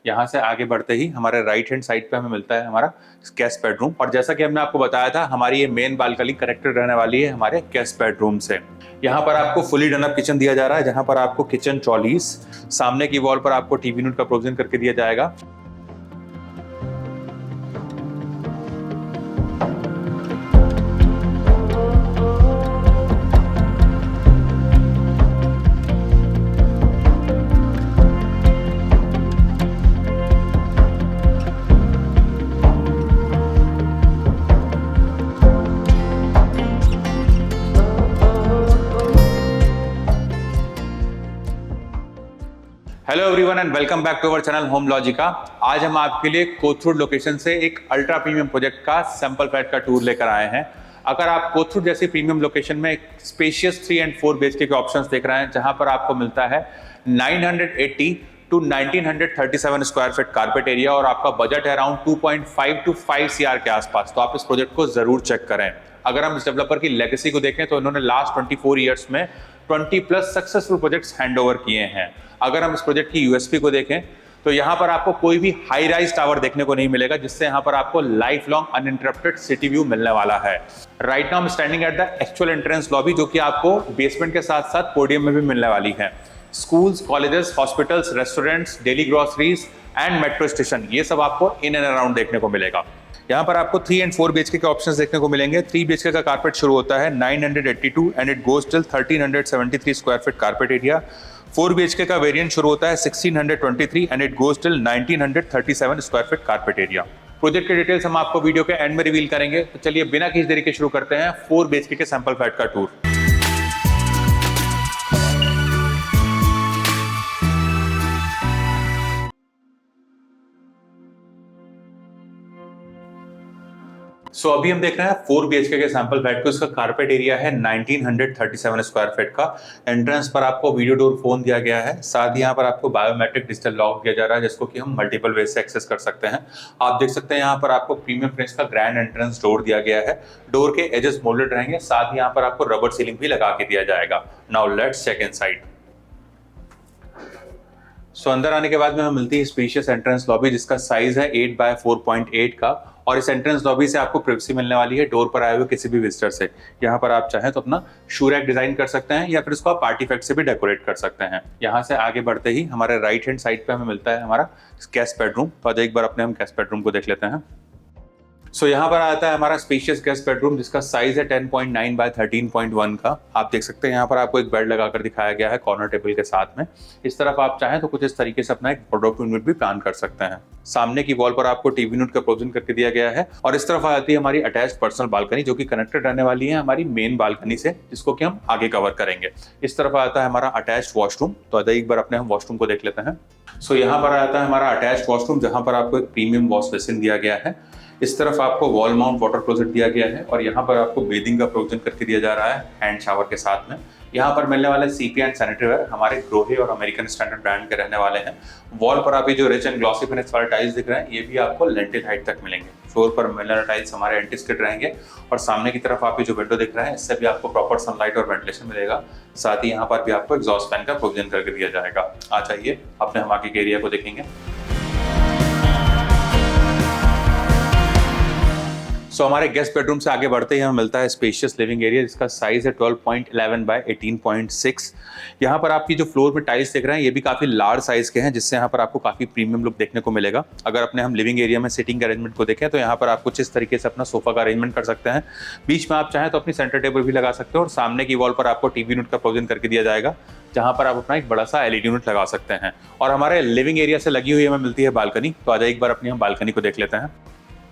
यहाँ से आगे बढ़ते ही हमारे राइट हैंड साइड पे हमें मिलता है हमारा गेस्ट बेडरूम। और जैसा कि हमने आपको बताया था, हमारी ये मेन बालकनी कनेक्टेड रहने वाली है हमारे गेस्ट बेडरूम से। यहाँ पर आपको फुली डन अप किचन दिया जा रहा है, जहाँ पर आपको किचन ट्रॉलीज, सामने की वॉल पर आपको टीवी यूनिट का प्रोविजन करके दिया जाएगा। Hello everyone and welcome back to our channel Home Logica. आज हम आपके लिए कोथरूड लोकेशन से एक अल्ट्रा प्रीमियम प्रोजेक्ट का सैंपल फ्लैट का टूर लेकर आए हैं। अगर आप कोथरूड जैसी प्रीमियम लोकेशन में स्पेशियस 3 and 4 BHK के ऑप्शंस देख रहे हैं, जहां पर आपको मिलता है 980 to 1937 square feet carpet area और आपका बजट है अराउंड 2.5 to 5 CR के आसपास, तो आप इस प्रोजेक्ट को जरूर चेक करें। अगर हम इस डेवलपर की लेगेसी को देखें तो इन्होंने लास्ट 24 ईयर्स में 20+ सक्सेसफुल प्रोजेक्ट्स हैंडओवर किए हैं। अगर हम इस प्रोजेक्ट की यूएसपी को देखें तो यहाँ पर आपको कोई भी हाई राइज टावर देखने को नहीं मिलेगा, जिससे यहाँ पर आपको life long uninterrupted city view मिलने वाला है। Right now I am standing at the actual entrance lobby, जो कि आपको बेसमेंट के साथ साथ पोडियम में भी मिलने वाली है। Schools, colleges, hospitals, restaurants, daily groceries and metro station, ये सब आपको इन एंड अराउंड देखने को मिलेगा। यहाँ पर आपको 3 and 4 BHK के ऑप्शंस देखने को मिलेंगे। 3 BHK का कारपेट शुरू होता है 982 and it goes till 1373 square feet carpet area. 4 BHK का वेरिएंट शुरू होता है 1623 and it goes till 1937 square feet carpet area. Project के डिटेल्स हम आपको वीडियो के एंड में रिवील करेंगे, तो चलिए बिना किसी देरी के शुरू करते हैं 4 BHK के सैंपल फ्लैट का टूर। सो अभी हम देख रहे हैं 4 BHK के सैंपल फ्लैट को। इसका कारपेट एरिया है 1937 स्क्वायर फीट का। एंट्रेंस पर आपको वीडियो डोर फोन दिया गया है, साथ ही यहाँ पर आपको बायोमेट्रिक डिजिटल लॉक दिया जा रहा है, जिसको कि हम मल्टीपल वे से एक्सेस कर सकते हैं। आप देख सकते हैं यहाँ पर आपको प्रीमियम फिनिश का ग्रैंड एंट्रेंस डोर दिया गया है। डोर के एजेस मोल्डेड रहेंगे, साथ ही यहाँ पर आपको रबर सीलिंग भी लगा के दिया जाएगा। Now let's check inside. So अंदर आने के बाद में हमें मिलती है स्पेशियस एंट्रेंस लॉबी, जिसका साइज है 8 by 4.8 का। और इस एंट्रेंस लॉबी से आपको प्राइवेसी मिलने वाली है डोर पर आए हुए किसी भी विजिटर से। यहाँ पर आप चाहें तो अपना शू रैक डिजाइन कर सकते हैं या फिर इसको आप आर्टिफैक्ट से भी डेकोरेट कर सकते हैं। यहाँ से आगे बढ़ते ही हमारे राइट हैंड साइड पे हमें मिलता है हमारा गेस्ट बेडरूम। तो आज एक बार अपने हम गेस्ट बेडरूम को देख लेते हैं। सो यहाँ पर आता है हमारा स्पेशियस गेस्ट बेडरूम, जिसका साइज है 10.9 by 13.1 का। आप देख सकते हैं यहाँ पर आपको एक बेड लगाकर दिखाया गया है कॉर्नर टेबल के साथ में। इस तरफ आप चाहें तो कुछ इस तरीके से अपना एक वार्डरोब यूनिट भी प्लान कर सकते हैं। सामने की वॉल पर आपको टीवी यूनिट का प्रोविजन करके दिया गया है। और इस तरफ आती है हमारी अटैच्ड पर्सनल बालकनी, जो कि कनेक्टेड रहने वाली है हमारी मेन बालकनी से, जिसको कि हम आगे कवर करेंगे। इस तरफ आता है हमारा अटैच्ड वॉशरूम। तो एक बार अपने हम वॉशरूम को देख लेते हैं। सो यहाँ पर आता है हमारा अटैच्ड वॉशरूम, जहाँ पर आपको एक प्रीमियम वॉश बेसिन दिया गया है। इस तरफ आपको वॉल माउंट वाटर क्लोजेट दिया गया है और यहाँ पर आपको बेदिंग का प्रोविजन करके दिया जा रहा है हैंड शावर के साथ में। यहाँ पर मिलने वाले सीपी एंड सैनिटरी वेयर हमारे ग्रोहे और अमेरिकन स्टैंडर्ड ब्रांड के रहने वाले हैं। वॉल पर आप ये जो रिच एंड ग्लॉसी फिनिश वाले टाइल्स दिख रहे हैं, ये भी आपको लेंटिल हाइट तक मिलेंगे। फ्लोर पर मिलने वाले टाइल्स हमारे एंटी स्किड रहेंगे। और सामने की तरफ आप ये जो विंडो दिख रहा है, इससे भी आपको प्रॉपर सनलाइट और वेंटिलेशन मिलेगा। साथ ही यहाँ पर भी आपको एग्जॉस्ट फैन का प्रोविजन करके दिया जाएगा। आ जाइए अपने हम आगे के एरिया को देखेंगे। सो हमारे गेस्ट बेडरूम से आगे बढ़ते ही हमें मिलता है स्पेशियस लिविंग एरिया, जिसका साइज है 12.11 by 18.6। यहाँ पर आपकी जो फ्लोर में टाइल्स देख रहे हैं, ये भी काफी लार्ज साइज के हैं, जिससे यहाँ पर आपको काफी प्रीमियम लुक देखने को मिलेगा। अगर अपने हम लिविंग एरिया में सिटिंग के अरेंजमेंट को देखें तो यहाँ पर आप कुछ इस तरीके से अपना सोफा का अरेंजमेंट कर सकते हैं। बीच में आप चाहें तो अपनी सेंटर टेबल भी लगा सकते हो और सामने की वॉल पर आपको टीवी यूनिट का प्रोविजन करके दिया जाएगा, जहां पर आप अपना एक बड़ा सा एलईडी यूनिट लगा सकते हैं। और हमारे लिविंग एरिया से लगी हुई हमें मिलती है बालकनी। तो आज एक बार अपनी हम बालकनी को देख लेते हैं।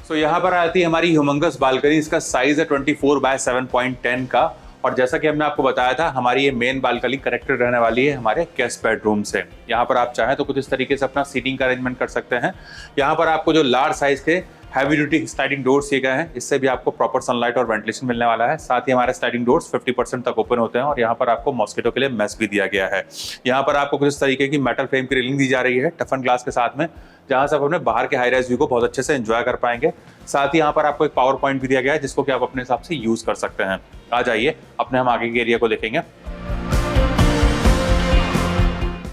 तो यहाँ पर आती है हमारी ह्यूमंगस बालकनी। इसका साइज है 24 by 7.10 का। और जैसा कि हमने आपको बताया था, हमारी ये मेन बालकनी कनेक्टेड रहने वाली है हमारे गेस्ट बेडरूम से। यहाँ पर आप चाहें तो कुछ इस तरीके से अपना सीटिंग का अरेंजमेंट कर सकते हैं। यहाँ पर आपको जो लार्ज साइज के हैवी ड्यूटी स्लाइडिंग डोर्स दिए गए हैं, इससे भी आपको प्रॉपर सनलाइट और वेंटिलेशन मिलने वाला है। साथ ही हमारे स्लाइडिंग डोर्स 50% तक ओपन होते हैं और यहाँ पर आपको मॉस्किटो के लिए मेस भी दिया गया है। यहाँ पर आपको कुछ इस तरीके की मेटल फ्रेम की रेलिंग दी जा रही है टफन ग्लास के साथ में, जहाँ से आप अपने बाहर के हाई राइज व्यू को बहुत अच्छे से एंजॉय कर पाएंगे। साथ ही यहाँ पर आपको एक पावर पॉइंट भी दिया गया है, जिसको कि आप अपने हिसाब से यूज कर सकते हैं। आ जाइए अपने हम आगे के एरिया को देखेंगे।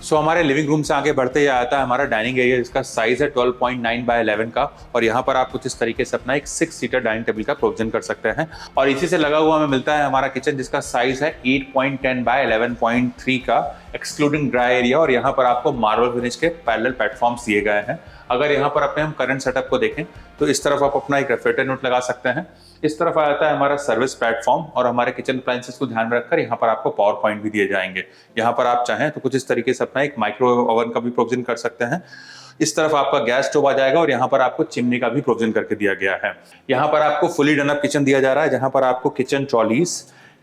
सो हमारे लिविंग रूम से आगे बढ़ते ही आता है हमारा डाइनिंग एरिया, जिसका साइज है 12.9 बाय 11 का। और यहाँ पर आप कुछ इस तरीके से अपना एक 6 सीटर डाइनिंग टेबल का प्रोविजन कर सकते हैं। और इसी से लगा हुआ हमें मिलता है हमारा किचन, जिसका साइज है 8.10 बाय 11.3 का, एक्सक्लूडिंग ड्राई एरिया। और यहाँ पर आपको मार्बल फिनिश के पैरेलल प्लेटफॉर्म्स दिए गए हैं। अगर यहाँ पर अपने हम करंट सेटअप को देखें तो इस तरफ आप अपना एक रेफ्रिजरेटर यूनिट लगा सकते हैं। इस तरफ आ जाता है हमारा सर्विस प्लेटफॉर्म, और हमारे किचन अप्लायंसेस को ध्यान में रखकर यहाँ पर आपको पावर पॉइंट भी दिए जाएंगे। यहाँ पर आप चाहें तो कुछ इस तरीके से अपना एक माइक्रोवेव ओवन का भी प्रोविजन कर सकते हैं। इस तरफ आपका गैस स्टोव आ जाएगा, और यहाँ पर आपको चिमनी का भी प्रोविजन करके दिया गया है। यहाँ पर आपको फुली डन अप किचन दिया जा रहा है, जहाँ पर आपको kitchen trolleys,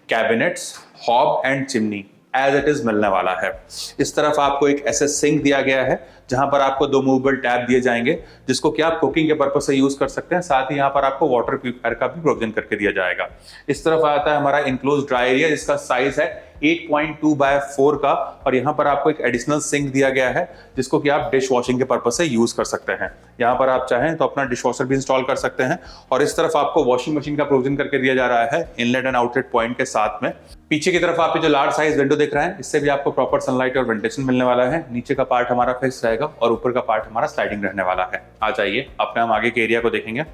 cabinets, hob and chimney as it is मिलने वाला है। इस तरफ आपको एक एसएस सिंक दिया गया है, जहां पर आपको 2 मूवेबल टैप दिए जाएंगे, जिसको कि आप कुकिंग के पर्पज से यूज कर सकते हैं। साथ ही यहाँ पर आपको वाटर प्यूरिफायर का भी प्रोविजन करके दिया जाएगा। इस तरफ आता है हमारा इंक्लोज ड्राई एरिया, जिसका साइज है 8.2 बाय 4 का, और यहाँ पर आपको एक एडिशनल सिंक दिया गया है, जिसको कि आप डिश वॉशिंग के पर्पज से यूज कर सकते हैं। यहाँ पर आप चाहें तो अपना डिश वॉशर भी इंस्टॉल कर सकते हैं। और इस तरफ आपको वॉशिंग मशीन का प्रोविजन करके दिया जा रहा है इनलेट एंड आउटलेट पॉइंट के साथ में। पीछे की तरफ आप जो लार्ज साइज विंडो देख रहे हैं, इससे भी आपको प्रॉपर सनलाइट और वेंटिलेशन मिलने वाला है। नीचे का पार्ट हमारा फिक्स रहेगा और ऊपर का पार्ट हमारा स्लाइडिंग रहने वाला है। आ जाइए अपने हम आगे के एरिया को देखेंगे।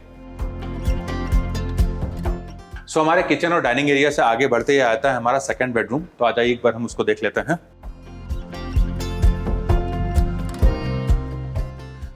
सो हमारे किचन और डाइनिंग एरिया से आगे बढ़ते ही आता है हमारा सेकंड बेडरूम। तो आ जाइए एक बार हम उसको देख लेते हैं।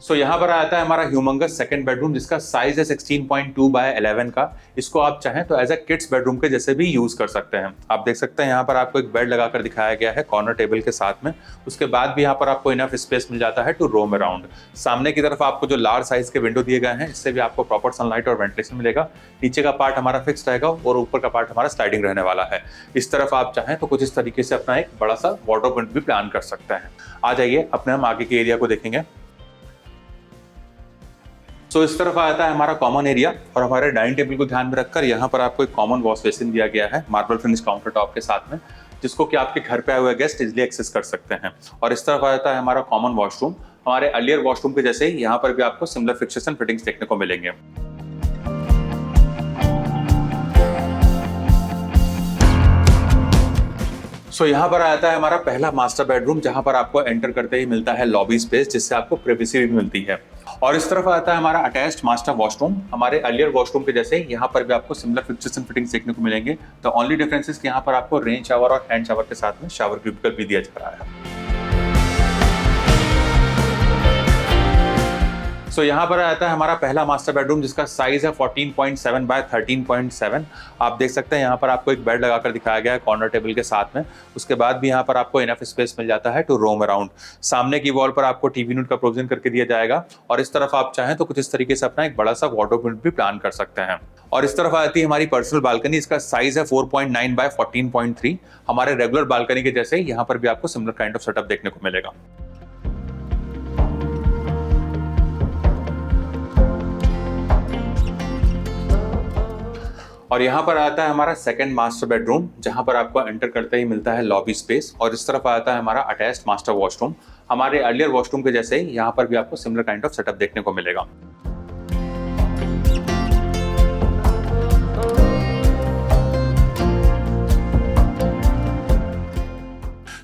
सो यहाँ पर आता है हमारा ह्यूमंगस सेकंड बेडरूम, जिसका साइज है 16.2 बाय 11 का। इसको आप चाहें तो एज अ किड्स बेडरूम के जैसे भी यूज कर सकते हैं। आप देख सकते हैं यहाँ पर आपको एक बेड लगाकर दिखाया गया है कॉर्नर टेबल के साथ में। उसके बाद भी यहाँ पर आपको इनफ स्पेस मिल जाता है टू रोम अराउंड। सामने की तरफ आपको जो लार्ज साइज के विंडो दिए गए हैं, इससे भी आपको प्रॉपर सनलाइट और वेंटिलेशन मिलेगा। नीचे का पार्ट हमारा फिक्स रहेगा और ऊपर का पार्ट हमारा स्लाइडिंग रहने वाला है। इस तरफ आप चाहें तो कुछ इस तरीके से अपना एक बड़ा सा वार्डरोब यूनिट भी प्लान कर सकते हैं। आ जाइए अपने हम आगे के एरिया को देखेंगे। सो इस तरफ आता है हमारा कॉमन एरिया, और हमारे डाइनिंग टेबल को ध्यान में रखकर यहाँ पर आपको एक कॉमन वॉश बेसिन दिया गया है मार्बल फिनिश काउंटर टॉप के साथ में, जिसको कि आपके घर पे आए हुए गेस्ट इजिली एक्सेस कर सकते हैं। और इस तरफ आता है हमारा कॉमन वॉशरूम। हमारे अर्लियर वॉशरूम के जैसे ही यहाँ पर भी आपको सिमिलर फिक्सचर्स एंड फिटिंग्स देखने को मिलेंगे। सो यहाँ पर आता है हमारा पहला मास्टर बेडरूम, जहां पर आपको एंटर करते ही मिलता है लॉबी स्पेस, जिससे आपको प्राइवेसी भी मिलती है। और इस तरफ आता है हमारा अटैच्ड मास्टर वॉशरूम। हमारे अर्लियर वॉशरूम के जैसे यहाँ पर भी आपको सिमिलर फिक्सचर्स एंड फिटिंग्स देखने को मिलेंगे। द ओनली डिफरेंस इज कि यहाँ पर आपको रेन शावर और हैंड शावर के साथ में शावर क्यूबिकल भी दिया जा रहा है। सो यहाँ पर आता है हमारा पहला मास्टर बेडरूम, जिसका साइज है 14.7 बाय 13.7। आप देख सकते हैं यहाँ पर आपको एक बेड लगाकर दिखाया गया है कॉर्नर टेबल के साथ में। उसके बाद भी यहाँ पर आपको इनफ स्पेस मिल जाता है टू रोम अराउंड। सामने की वॉल पर आपको टीवी यूनिट का प्रोविजन करके दिया जाएगा, और इस तरफ आप चाहें तो कुछ इस तरीके से अपना एक बड़ा सा वार्डरोब यूनिट भी प्लान कर सकते हैं। और इस तरफ आती है हमारी पर्सनल बालकनी। इसका साइज है 4.9 बाय 14.3। हमारे रेगुलर बालकनी के जैसे ही यहाँ पर भी आपको सिमिलर काइंड ऑफ सेटअप देखने को मिलेगा। और यहाँ पर आता है हमारा सेकंड मास्टर बेडरूम, जहाँ पर आपको एंटर करते ही मिलता है लॉबी स्पेस। और इस तरफ आता है हमारा अटैच्ड मास्टर वॉशरूम। हमारे अर्लियर वॉशरूम के जैसे ही यहाँ पर भी आपको सिमिलर काइंड ऑफ सेटअप देखने को मिलेगा।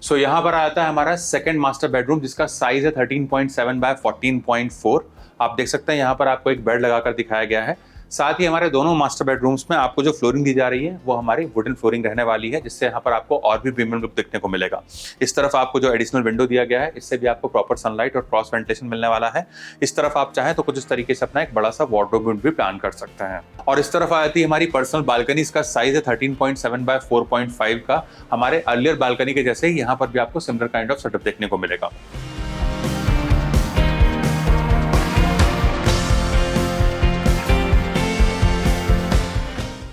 सो यहाँ पर आता है हमारा सेकंड मास्टर बेडरूम, जिसका साइज है 13.7 बाय 14.4। आप देख सकते हैं यहाँ पर आपको एक बेड लगाकर दिखाया गया है। साथ ही हमारे दोनों मास्टर बेडरूम्स में आपको जो फ्लोरिंग दी जा रही है वो हमारी वुडन फ्लोरिंग रहने वाली है, जिससे यहाँ पर आपको और भी प्रीमियम लुक देखने को मिलेगा। इस तरफ आपको जो एडिशनल विंडो दिया गया है, इससे भी आपको प्रॉपर सनलाइट और क्रॉस वेंटिलेशन मिलने वाला है। इस तरफ आप चाहें तो कुछ इस तरीके से अपना एक बड़ा सा वार्डरोब यूनिट भी प्लान कर सकते हैं। और इस तरफ आती है हमारी पर्सनल बालकनी। इसका साइज है 13.7 बाय 4.5 का। हमारे अर्लियर बालकनी के जैसे ही यहाँ पर भी आपको सिमिलर काइंड ऑफ सेटअप देखने को मिलेगा।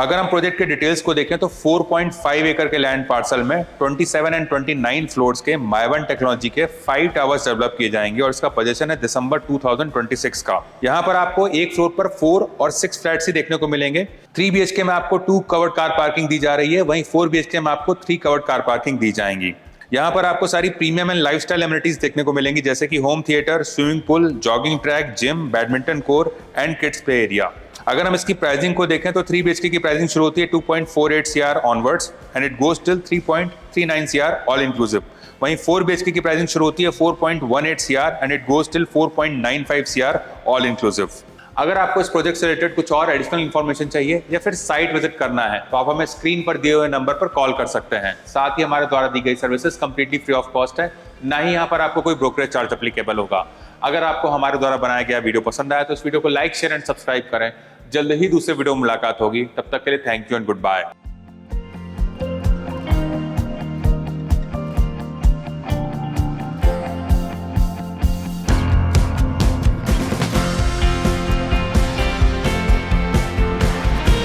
अगर हम प्रोजेक्ट के डिटेल्स को देखें तो 4.5 एकड़ के लैंड पार्सल में 27 एंड 29 फ्लोर्स के माइवन टेक्नोलॉजी के 5 टावर्स डेवलप किए जाएंगे, और इसका पोजीशन है दिसंबर 2026 का। यहाँ पर आपको एक फ्लोर पर 4 और 6 फ्लैट्स ही देखने को मिलेंगे। 3 BHK में आपको 2 कवर्ड कार पार्किंग दी जा रही है, वहीं 4 BHK में आपको 3 कवर्ड कार पार्किंग दी जाएंगी। यहाँ पर आपको सारी प्रीमियम एंड लाइफस्टाइल एमिनिटीज देखने को मिलेंगी, जैसे कि home theatre, swimming pool, jogging track, gym, badminton court and kids play area. अगर हम इसकी प्राइसिंग को देखें तो 3 BHK की प्राइसिंग शुरू होती है 2.48 CR onwards and it goes till 3.39 CR all inclusive. वहीं 4 BHK की प्राइसिंग शुरू होती है 4.18 CR and it goes till 4.95 CR all inclusive. अगर आपको इस प्रोजेक्ट से रिलेटेड कुछ और एडिशनल इन्फॉर्मेशन चाहिए या फिर साइट विजिट करना है तो आप हमें स्क्रीन पर दिए हुए नंबर पर कॉल कर सकते हैं। साथ ही हमारे द्वारा दी गई services completely free of cost है, ना ही यहाँ पर आपको कोई ब्रोकरेज चार्ज अप्लीकेबल होगा। अगर आपको हमारे द्वारा बनाया गया वीडियो पसंद आया तो इस वीडियो को लाइक, शेयर एंड सब्सक्राइब करें। जल्द ही दूसरे वीडियो में मुलाकात होगी, तब तक के लिए thank you and good bye.